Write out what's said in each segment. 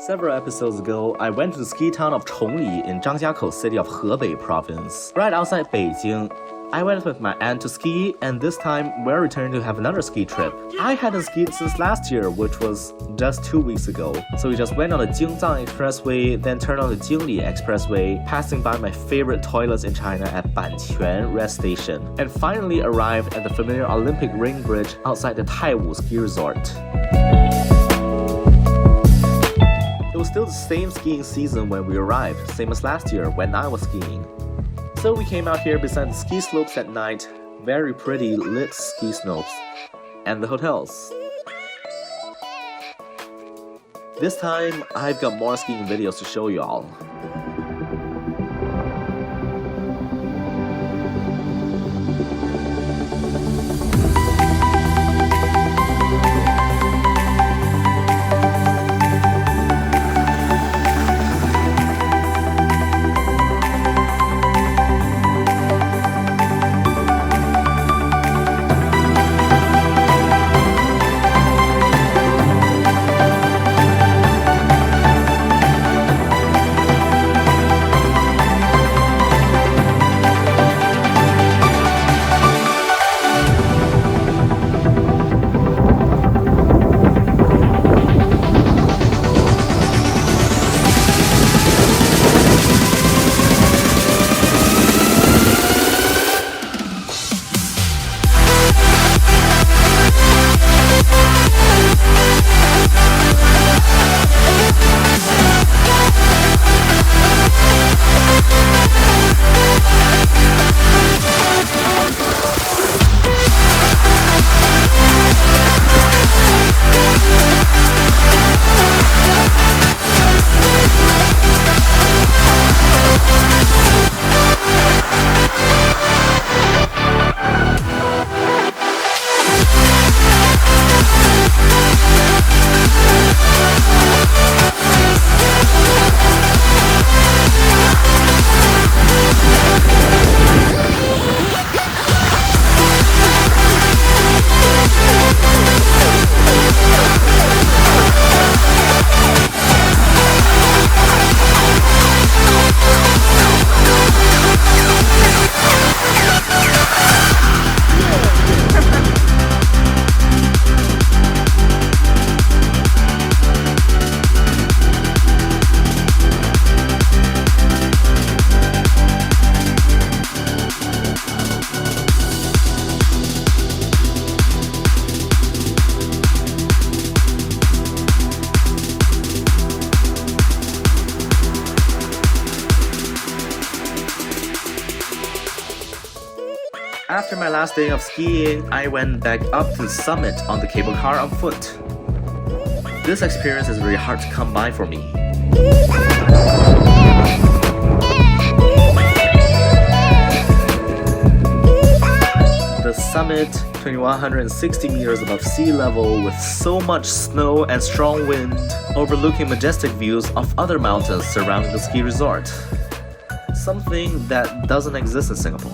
Several episodes ago, I went to the ski town of Chongli in Zhangjiakou city of Hebei province, right outside Beijing. I went with my aunt to ski, and this time we're returning to have another ski trip. I hadn't skied since last year, which was just 2 weeks ago. So we just went on the Jingzhang Expressway, then turned on the Jingli Expressway, passing by my favorite toilets in China at Banquan Rest Station, and finally arrived at the familiar Olympic Ring Bridge outside the Taiwu Ski Resort. It was still the same skiing season when we arrived, same as last year when I was skiing. So we came out here beside the ski slopes at night, very pretty lit ski slopes, and the hotels. This time, I've got more skiing videos to show you all. After my last day of skiing, I went back up to the summit on the cable car on foot. This experience is very hard to come by for me. The summit, 2,160 meters above sea level with so much snow and strong wind, overlooking majestic views of other mountains surrounding the ski resort. Something that doesn't exist in Singapore.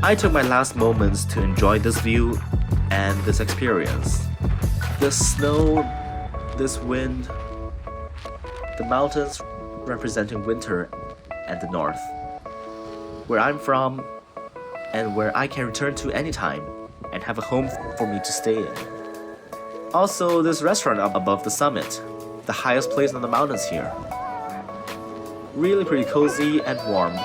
I took my last moments to enjoy this view and this experience. The snow, this wind, the mountains representing winter and the north. Where I'm from and where I can return to anytime and have a home for me to stay in. Also, this restaurant up above the summit, the highest place on the mountains here. Really pretty cozy and warm.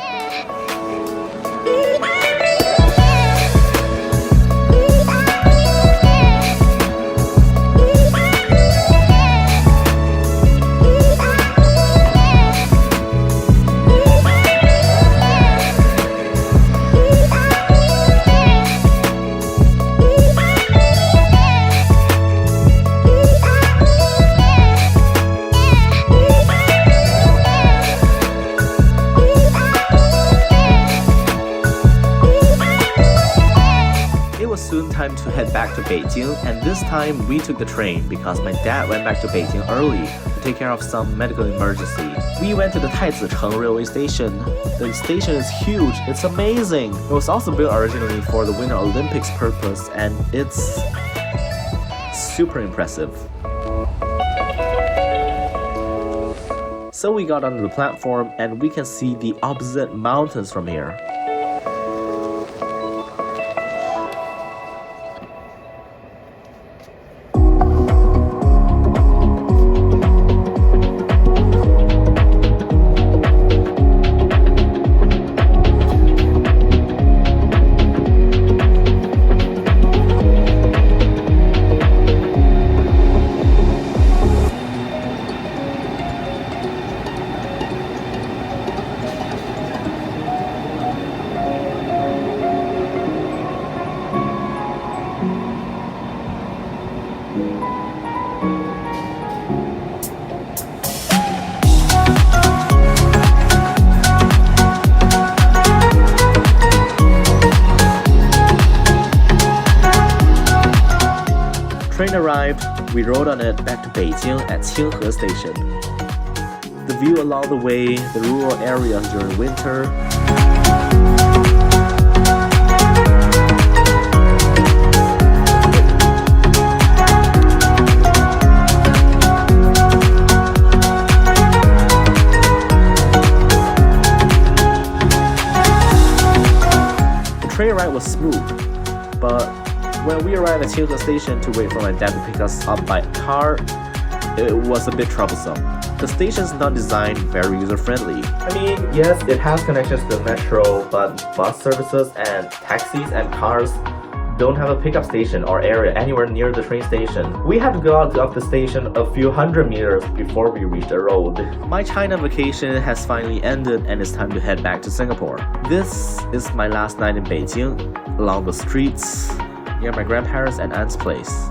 to head back to Beijing, and this time we took the train because my dad went back to Beijing early to take care of some medical emergency. We went to the Taizicheng railway station. The station is huge, it's amazing! It was also built originally for the Winter Olympics purpose, and it's super impressive. So we got onto the platform and we can see the opposite mountains from here. Train arrived, we rode on it back to Beijing at Qinghe Station. The view along the way, the rural areas during winter, the train ride was smooth, but when we arrived at Qinghe Station to wait for my dad to pick us up by car, it was a bit troublesome. The station is not designed very user-friendly. I mean, yes, it has connections to the metro, but bus services and taxis and cars don't have a pickup station or area anywhere near the train station. We had to go out of the station a few hundred meters before we reached the road. My China vacation has finally ended and it's time to head back to Singapore. This is my last night in Beijing, along the streets, near my grandparents' and aunt's place.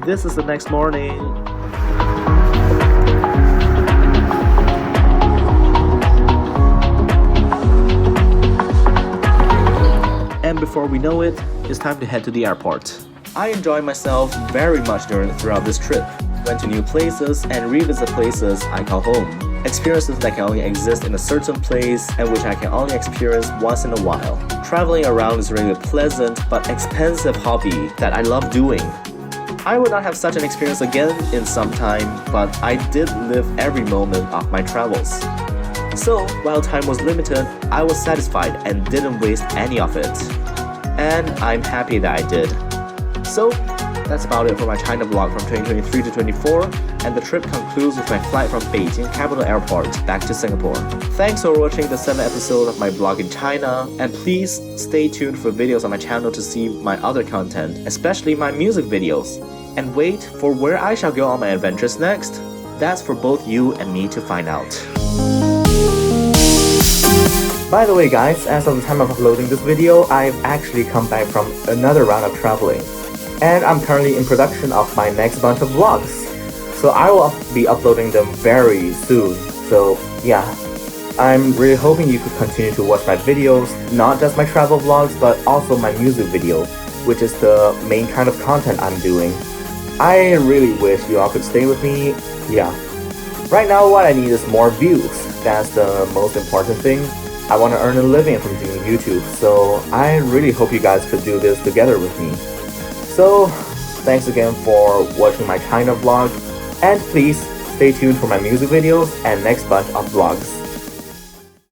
This is the next morning. And before we know it, it's time to head to the airport. I enjoyed myself very much throughout this trip. Went to new places and revisit places I call home. Experiences that can only exist in a certain place and which I can only experience once in a while. Traveling around is really a pleasant but expensive hobby that I love doing. I would not have such an experience again in some time, but I did live every moment of my travels. So, while time was limited, I was satisfied and didn't waste any of it. And I'm happy that I did. So, that's about it for my China vlog from 2023 to 24, and the trip concludes with my flight from Beijing Capital Airport back to Singapore. Thanks for watching the 7th episode of my vlog in China, and please stay tuned for videos on my channel to see my other content, especially my music videos. And wait for where I shall go on my adventures next. That's for both you and me to find out. By the way guys, as of the time of uploading this video, I've actually come back from another round of traveling. And I'm currently in production of my next bunch of vlogs. So I will be uploading them very soon. So yeah, I'm really hoping you could continue to watch my videos, not just my travel vlogs, but also my music video, which is the main kind of content I'm doing. I really wish you all could stay with me. Yeah. Right now what I need is more views. That's the most important thing. I want to earn a living from doing YouTube, so I really hope you guys could do this together with me. So, thanks again for watching my China vlog, and please stay tuned for my music videos and next bunch of vlogs.